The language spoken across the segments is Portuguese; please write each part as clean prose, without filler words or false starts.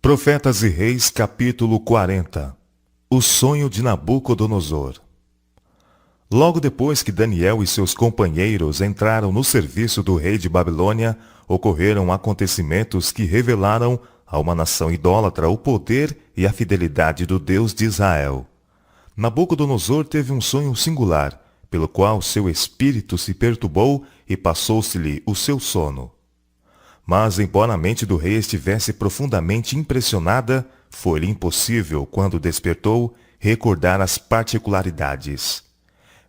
Profetas e Reis, capítulo 40. O sonho de Nabucodonosor. Logo depois que Daniel e seus companheiros entraram no serviço do rei de Babilônia, ocorreram acontecimentos que revelaram a uma nação idólatra o poder e a fidelidade do Deus de Israel. Nabucodonosor teve um sonho singular, pelo qual seu espírito se perturbou e passou-se-lhe o seu sono. Mas, embora a mente do rei estivesse profundamente impressionada, foi-lhe impossível, quando despertou, recordar as particularidades.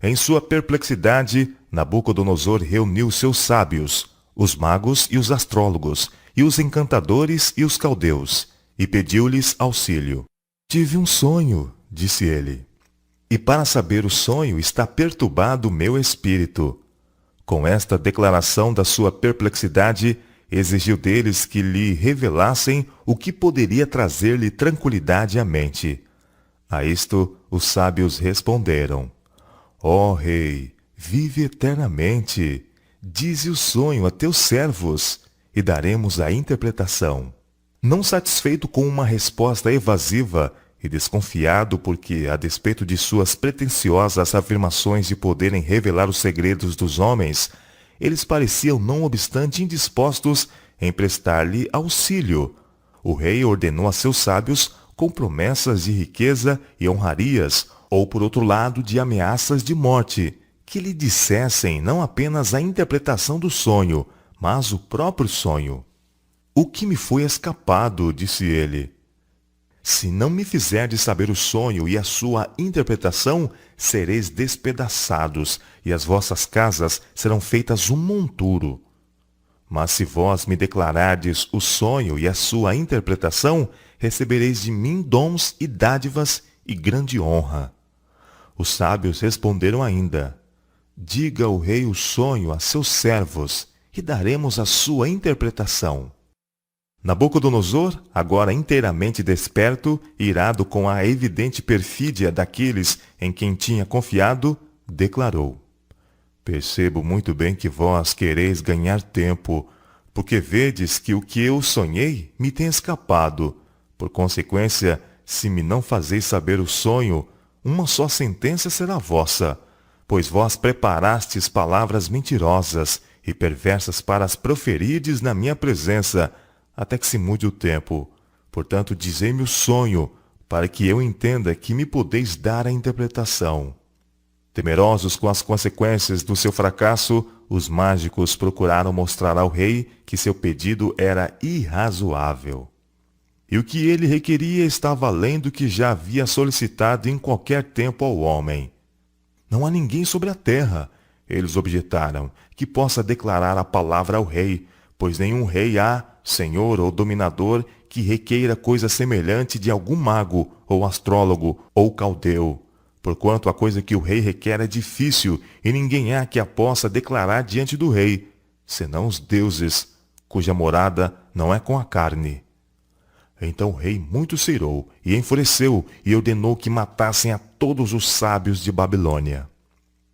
Em sua perplexidade, Nabucodonosor reuniu seus sábios, os magos e os astrólogos, e os encantadores e os caldeus, e pediu-lhes auxílio. «Tive um sonho», disse ele, «e para saber o sonho está perturbado o meu espírito». Com esta declaração da sua perplexidade, exigiu deles que lhe revelassem o que poderia trazer-lhe tranquilidade à mente. A isto, os sábios responderam: Ó rei, vive eternamente. Dize o sonho a teus servos, e daremos a interpretação. Não satisfeito com uma resposta evasiva e desconfiado porque, a despeito de suas pretensiosas afirmações de poderem revelar os segredos dos homens, eles pareciam, não obstante, indispostos em prestar-lhe auxílio. O rei ordenou a seus sábios com promessas de riqueza e honrarias, ou, por outro lado, de ameaças de morte, que lhe dissessem não apenas a interpretação do sonho, mas o próprio sonho. «O que me foi escapado», disse ele. «Se não me fizerdes saber o sonho e a sua interpretação, sereis despedaçados, e as vossas casas serão feitas um monturo. Mas se vós me declarardes o sonho e a sua interpretação, recebereis de mim dons e dádivas e grande honra». Os sábios responderam ainda: «Diga o rei o sonho a seus servos, e daremos a sua interpretação». Nabucodonosor, agora inteiramente desperto, irado com a evidente perfídia daqueles em quem tinha confiado, declarou: «Percebo muito bem que vós quereis ganhar tempo, porque vedes que o que eu sonhei me tem escapado. Por consequência, se me não fazeis saber o sonho, uma só sentença será vossa, pois vós preparastes palavras mentirosas e perversas para as proferirdes na minha presença, até que se mude o tempo. Portanto, dizei-me o sonho, para que eu entenda que me podeis dar a interpretação». Temerosos com as consequências do seu fracasso, os mágicos procuraram mostrar ao rei que seu pedido era irrazoável. E o que ele requeria estava além do que já havia solicitado em qualquer tempo ao homem. «Não há ninguém sobre a terra», eles objetaram, «que possa declarar a palavra ao rei, pois nenhum rei há, senhor ou dominador, que requeira coisa semelhante de algum mago, ou astrólogo, ou caldeu. Porquanto a coisa que o rei requer é difícil, e ninguém há que a possa declarar diante do rei, senão os deuses, cuja morada não é com a carne». Então o rei muito se irou e enfureceu, e ordenou que matassem a todos os sábios de Babilônia.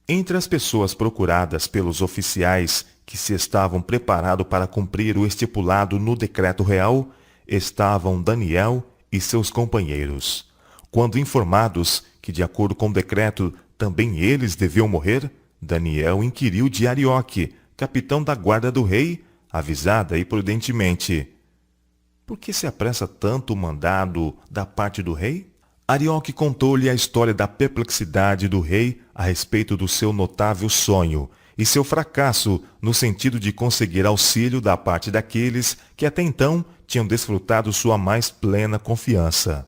Entre as pessoas procuradas pelos oficiais que se estavam preparados para cumprir o estipulado no decreto real, estavam Daniel e seus companheiros. Quando informados que, de acordo com o decreto, também eles deviam morrer, Daniel inquiriu de Arioque, capitão da guarda do rei, avisada e prudentemente: «Por que se apressa tanto o mandado da parte do rei?» Arioque contou-lhe a história da perplexidade do rei a respeito do seu notável sonho e seu fracasso no sentido de conseguir auxílio da parte daqueles que até então tinham desfrutado sua mais plena confiança.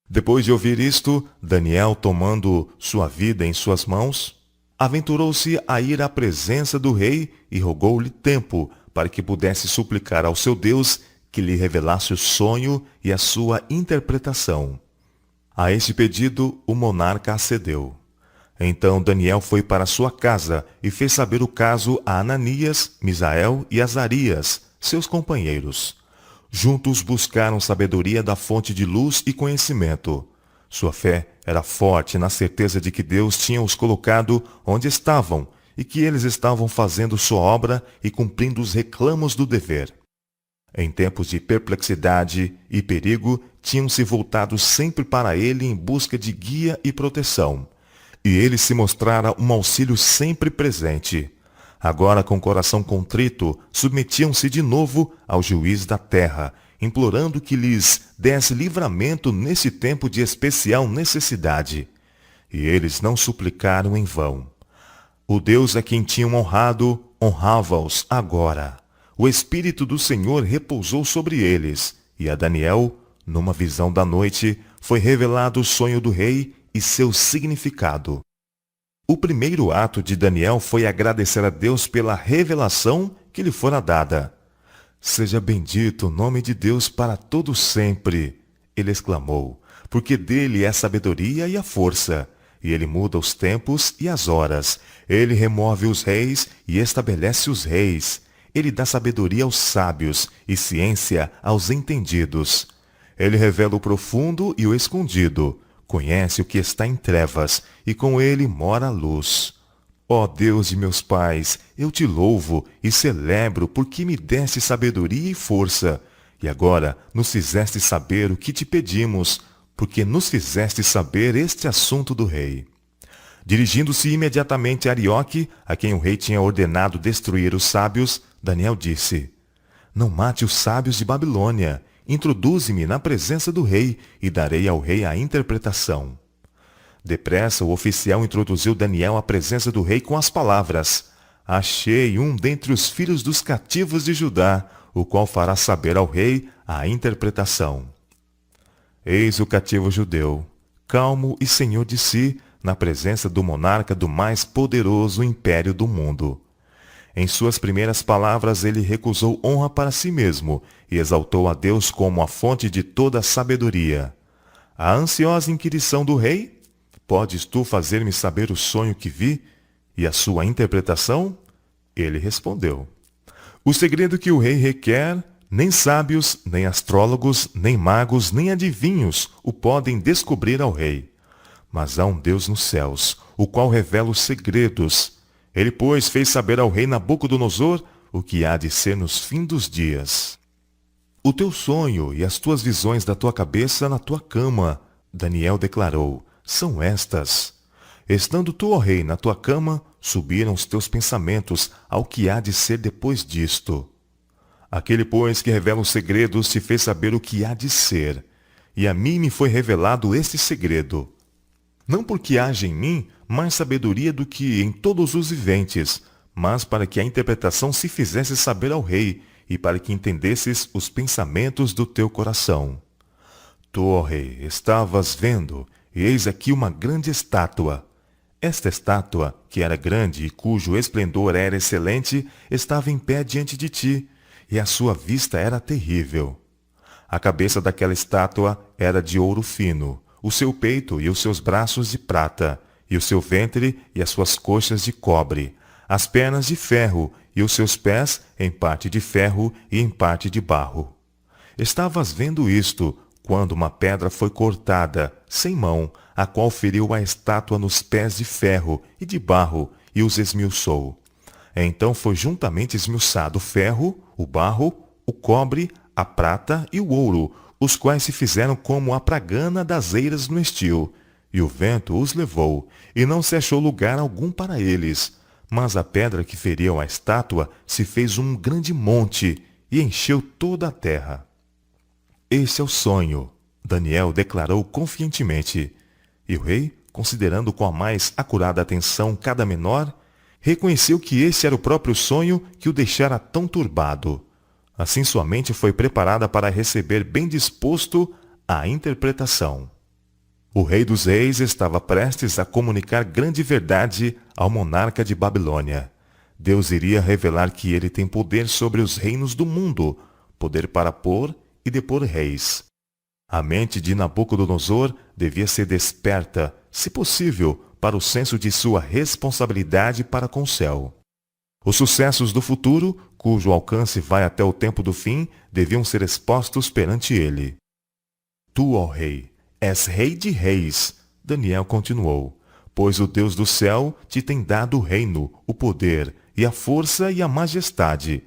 Depois de ouvir isto, Daniel, tomando sua vida em suas mãos, aventurou-se a ir à presença do rei e rogou-lhe tempo para que pudesse suplicar ao seu Deus que lhe revelasse o sonho e a sua interpretação. A este pedido, o monarca acedeu. Então Daniel foi para sua casa e fez saber o caso a Ananias, Misael e Azarias, seus companheiros. Juntos buscaram sabedoria da fonte de luz e conhecimento. Sua fé era forte na certeza de que Deus tinha os colocado onde estavam e que eles estavam fazendo sua obra e cumprindo os reclamos do dever. Em tempos de perplexidade e perigo, tinham se voltado sempre para ele em busca de guia e proteção. E ele se mostrara um auxílio sempre presente. Agora, com o coração contrito, submetiam-se de novo ao juiz da terra, implorando que lhes desse livramento nesse tempo de especial necessidade. E eles não suplicaram em vão. O Deus a quem tinham honrado, honrava-os agora. O Espírito do Senhor repousou sobre eles, e a Daniel, numa visão da noite, foi revelado o sonho do rei e seu significado. O primeiro ato de Daniel foi agradecer a Deus pela revelação que lhe fora dada. Seja bendito o nome de Deus para todo sempre, ele exclamou, porque dele é a sabedoria e a força, e ele muda os tempos e as horas, ele remove os reis e estabelece os reis, ele dá sabedoria aos sábios e ciência aos entendidos. Ele revela o profundo e o escondido, conhece o que está em trevas, e com ele mora a luz. Ó Deus de meus pais, eu te louvo e celebro porque me deste sabedoria e força, e agora nos fizeste saber o que te pedimos, porque nos fizeste saber este assunto do rei. Dirigindo-se imediatamente a Arioque, a quem o rei tinha ordenado destruir os sábios, Daniel disse: Não mate os sábios de Babilônia. Introduze-me na presença do rei e darei ao rei a interpretação. Depressa o oficial introduziu Daniel à presença do rei com as palavras: Achei um dentre os filhos dos cativos de Judá, o qual fará saber ao rei a interpretação. Eis o cativo judeu, calmo e senhor de si, na presença do monarca do mais poderoso império do mundo. Em suas primeiras palavras ele recusou honra para si mesmo e exaltou a Deus como a fonte de toda a sabedoria. A ansiosa inquirição do rei: Podes tu fazer-me saber o sonho que vi e a sua interpretação? Ele respondeu: O segredo que o rei requer, nem sábios, nem astrólogos, nem magos, nem adivinhos o podem descobrir ao rei. Mas há um Deus nos céus, o qual revela os segredos. Ele, pois, fez saber ao rei Nabucodonosor o que há de ser nos fins dos dias. O teu sonho e as tuas visões da tua cabeça na tua cama, Daniel declarou, são estas. Estando tu, ó rei, na tua cama, subiram os teus pensamentos ao que há de ser depois disto. Aquele, pois, que revela os segredos, te fez saber o que há de ser, e a mim me foi revelado este segredo. Não porque haja em mim mais sabedoria do que em todos os viventes, mas para que a interpretação se fizesse saber ao rei, e para que entendesses os pensamentos do teu coração. Tu, ó rei, estavas vendo, e eis aqui uma grande estátua. Esta estátua, que era grande e cujo esplendor era excelente, estava em pé diante de ti, e a sua vista era terrível. A cabeça daquela estátua era de ouro fino, o seu peito e os seus braços de prata, e o seu ventre e as suas coxas de cobre, as pernas de ferro, e os seus pés em parte de ferro e em parte de barro. Estavas vendo isto, quando uma pedra foi cortada, sem mão, a qual feriu a estátua nos pés de ferro e de barro, e os esmiuçou. Então foi juntamente esmiuçado o ferro, o barro, o cobre, a prata e o ouro, os quais se fizeram como a pragana das eiras no estio. E o vento os levou, e não se achou lugar algum para eles. Mas a pedra que feriu a estátua se fez um grande monte, e encheu toda a terra. Este é o sonho, Daniel declarou confiantemente. E o rei, considerando com a mais acurada atenção cada menor, reconheceu que esse era o próprio sonho que o deixara tão turbado. Assim sua mente foi preparada para receber bem disposto a interpretação. O rei dos reis estava prestes a comunicar grande verdade ao monarca de Babilônia. Deus iria revelar que ele tem poder sobre os reinos do mundo, poder para pôr e depor reis. A mente de Nabucodonosor devia ser desperta, se possível, para o senso de sua responsabilidade para com o céu. Os sucessos do futuro, cujo alcance vai até o tempo do fim, deviam ser expostos perante ele. Tu, ó rei, és rei de reis, Daniel continuou, pois o Deus do céu te tem dado o reino, o poder, e a força e a majestade.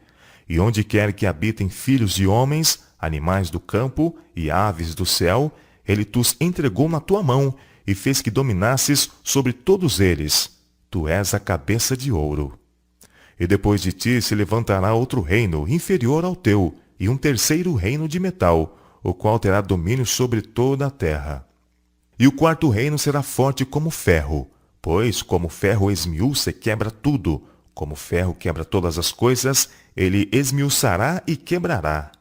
e onde quer que habitem filhos de homens, animais do campo e aves do céu, ele tus entregou na tua mão, e fez que dominasses sobre todos eles. Tu és a cabeça de ouro. E depois de ti se levantará outro reino, inferior ao teu, e um terceiro reino de metal, o qual terá domínio sobre toda a terra. E o quarto reino será forte como ferro, pois como ferro esmiuça e quebra tudo, como ferro quebra todas as coisas, ele esmiuçará e quebrará.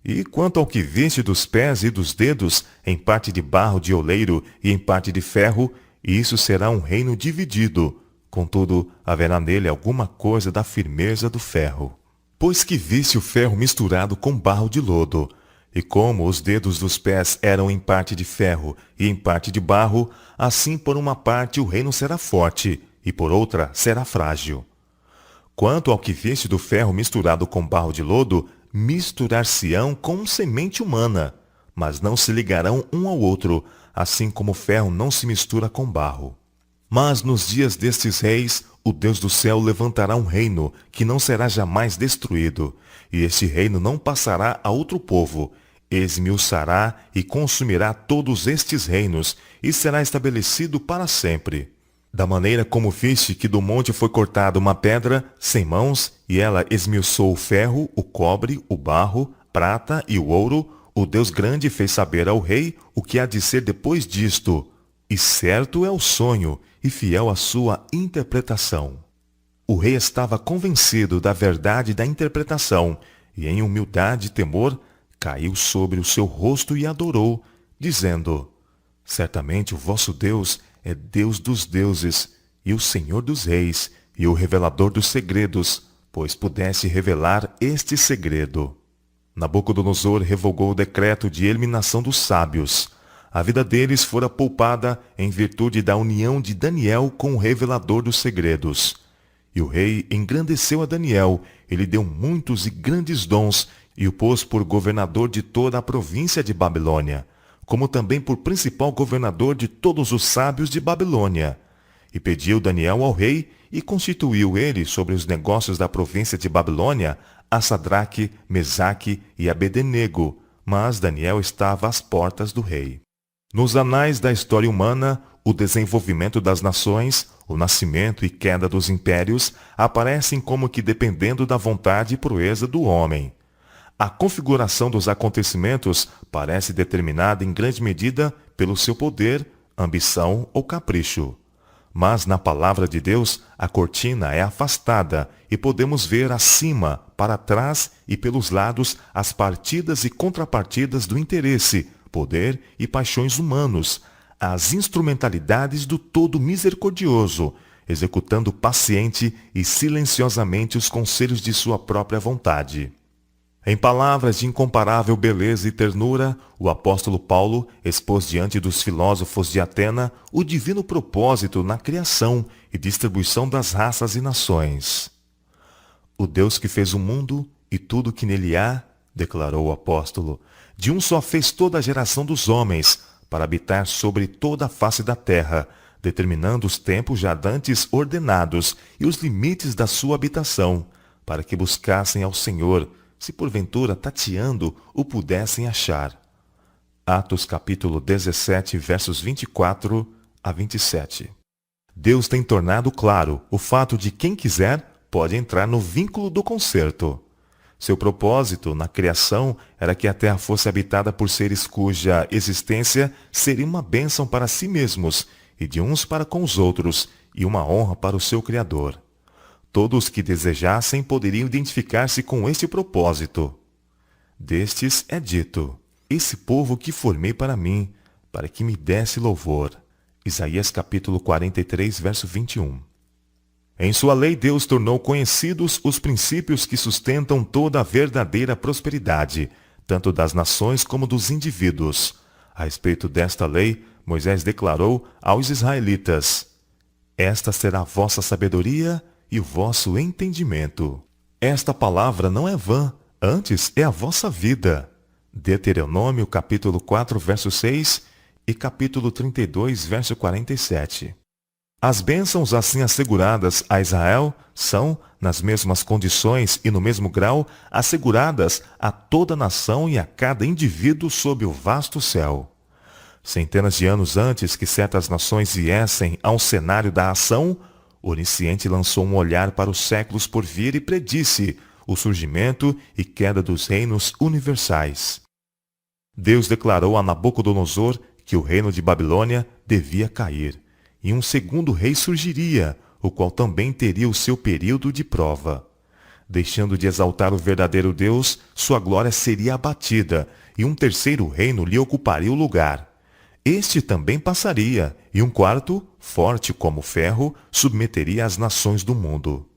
E quanto ao que viste dos pés e dos dedos, em parte de barro de oleiro e em parte de ferro, isso será um reino dividido. Contudo, haverá nele alguma coisa da firmeza do ferro. Pois que viste o ferro misturado com barro de lodo, e como os dedos dos pés eram em parte de ferro e em parte de barro, assim por uma parte o reino será forte, e por outra será frágil. Quanto ao que viste do ferro misturado com barro de lodo, misturar-se-ão com semente humana, mas não se ligarão um ao outro, assim como o ferro não se mistura com barro. Mas nos dias destes reis, o Deus do céu levantará um reino que não será jamais destruído, e este reino não passará a outro povo. Esmiuçará e consumirá todos estes reinos, e será estabelecido para sempre. Da maneira como viste que do monte foi cortada uma pedra sem mãos, e ela esmiuçou o ferro, o cobre, o barro, prata e o ouro, o Deus grande fez saber ao rei o que há de ser depois disto. E certo é o sonho, e fiel a sua interpretação. O rei estava convencido da verdade da interpretação, e em humildade e temor, caiu sobre o seu rosto e adorou, dizendo: Certamente o vosso Deus é Deus dos deuses, e o Senhor dos reis, e o revelador dos segredos, pois pudesse revelar este segredo. Nabucodonosor revogou o decreto de eliminação dos sábios. A vida deles fora poupada em virtude da união de Daniel com o revelador dos segredos. E o rei engrandeceu a Daniel, e lhe deu muitos e grandes dons, e o pôs por governador de toda a província de Babilônia, como também por principal governador de todos os sábios de Babilônia. E pediu Daniel ao rei, e constituiu ele sobre os negócios da província de Babilônia a Sadraque, Mesaque e Abednego, mas Daniel estava às portas do rei. Nos anais da história humana, o desenvolvimento das nações, o nascimento e queda dos impérios aparecem como que dependendo da vontade e proeza do homem. A configuração dos acontecimentos parece determinada em grande medida pelo seu poder, ambição ou capricho. Mas na palavra de Deus, a cortina é afastada e podemos ver acima, para trás e pelos lados as partidas e contrapartidas do interesse, poder e paixões humanos, as instrumentalidades do Todo Misericordioso, executando paciente e silenciosamente os conselhos de sua própria vontade. Em palavras de incomparável beleza e ternura, o apóstolo Paulo expôs diante dos filósofos de Atena o divino propósito na criação e distribuição das raças e nações. O Deus que fez o mundo e tudo que nele há, declarou o apóstolo, de um só fez toda a geração dos homens, para habitar sobre toda a face da terra, determinando os tempos já dantes ordenados e os limites da sua habitação, para que buscassem ao Senhor, se porventura tateando o pudessem achar. Atos capítulo 17, versos 24 a 27. Deus tem tornado claro o fato de quem quiser pode entrar no vínculo do concerto. Seu propósito na criação era que a terra fosse habitada por seres cuja existência seria uma bênção para si mesmos, e de uns para com os outros, e uma honra para o seu Criador. Todos que desejassem poderiam identificar-se com este propósito. Destes é dito: esse povo que formei para mim, para que me desse louvor. Isaías capítulo 43, verso 21. Em sua lei Deus tornou conhecidos os princípios que sustentam toda a verdadeira prosperidade, tanto das nações como dos indivíduos. A respeito desta lei, Moisés declarou aos israelitas: Esta será a vossa sabedoria e o vosso entendimento. Esta palavra não é vã, antes é a vossa vida. Deuteronômio capítulo 4, verso 6 e capítulo 32, verso 47. As bênçãos assim asseguradas a Israel são, nas mesmas condições e no mesmo grau, asseguradas a toda a nação e a cada indivíduo sob o vasto céu. Centenas de anos antes que certas nações viessem ao cenário da ação, o onisciente lançou um olhar para os séculos por vir e predisse o surgimento e queda dos reinos universais. Deus declarou a Nabucodonosor que o reino de Babilônia devia cair, e um segundo rei surgiria, o qual também teria o seu período de prova. Deixando de exaltar o verdadeiro Deus, sua glória seria abatida, e um terceiro reino lhe ocuparia o lugar. Este também passaria, e um quarto, forte como ferro, submeteria as nações do mundo.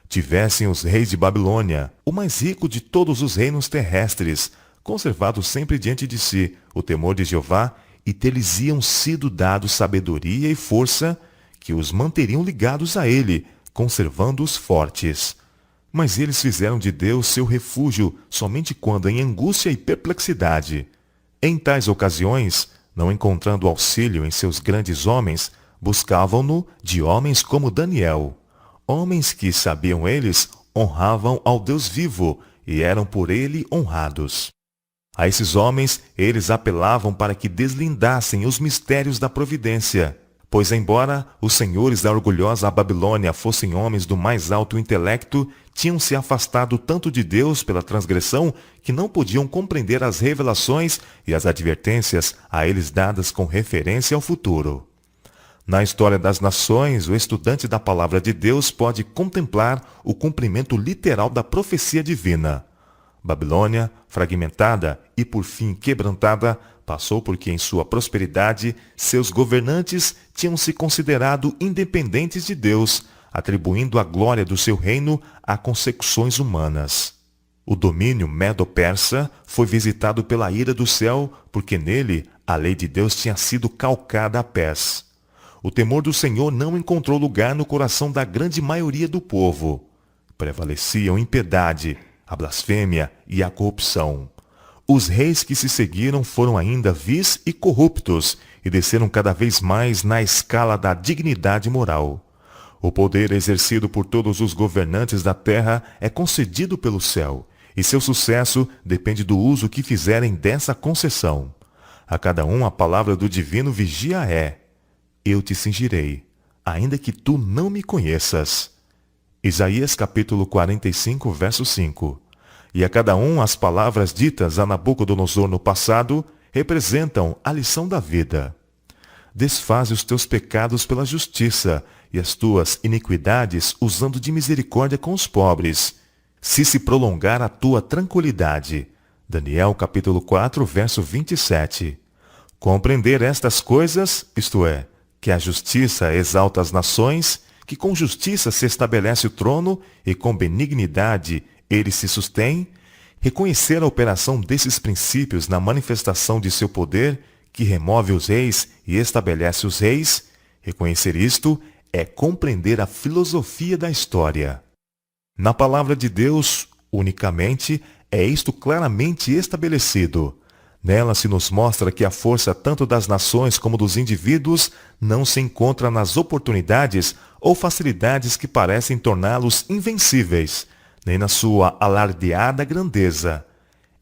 Tivessem os reis de Babilônia, o mais rico de todos os reinos terrestres, conservado sempre diante de si o temor de Jeová, e ter-lhes iam sido dados sabedoria e força, que os manteriam ligados a ele, conservando-os fortes. Mas eles fizeram de Deus seu refúgio somente quando em angústia e perplexidade. Em tais ocasiões, não encontrando auxílio em seus grandes homens, buscavam-no de homens como Daniel. Homens que, sabiam eles, honravam ao Deus vivo e eram por ele honrados. A esses homens, eles apelavam para que deslindassem os mistérios da providência, pois embora os senhores da orgulhosa Babilônia fossem homens do mais alto intelecto, tinham se afastado tanto de Deus pela transgressão que não podiam compreender as revelações e as advertências a eles dadas com referência ao futuro. Na história das nações, o estudante da palavra de Deus pode contemplar o cumprimento literal da profecia divina. Babilônia, fragmentada e por fim quebrantada, passou porque em sua prosperidade seus governantes tinham se considerado independentes de Deus, atribuindo a glória do seu reino a consecuções humanas. O domínio medo-persa foi visitado pela ira do céu, porque nele a lei de Deus tinha sido calcada a pés. O temor do Senhor não encontrou lugar no coração da grande maioria do povo. Prevaleciam a impiedade, a blasfêmia e a corrupção. Os reis que se seguiram foram ainda vis e corruptos e desceram cada vez mais na escala da dignidade moral. O poder exercido por todos os governantes da terra é concedido pelo céu, e seu sucesso depende do uso que fizerem dessa concessão. A cada um a palavra do divino vigia é: eu te cingirei, ainda que tu não me conheças. Isaías capítulo 45, verso 5. E a cada um as palavras ditas a Nabucodonosor no passado representam a lição da vida. Desfaze os teus pecados pela justiça e as tuas iniquidades usando de misericórdia com os pobres, se prolongar a tua tranquilidade. Daniel capítulo 4, verso 27. Compreender estas coisas, isto é, que a justiça exalta as nações, que com justiça se estabelece o trono e com benignidade ele se sustém, reconhecer a operação desses princípios na manifestação de seu poder, que remove os reis e estabelece os reis, reconhecer isto é compreender a filosofia da história. Na palavra de Deus, unicamente, é isto claramente estabelecido. Nela se nos mostra que a força tanto das nações como dos indivíduos não se encontra nas oportunidades ou facilidades que parecem torná-los invencíveis, nem na sua alardeada grandeza.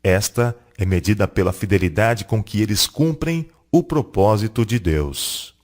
Esta é medida pela fidelidade com que eles cumprem o propósito de Deus.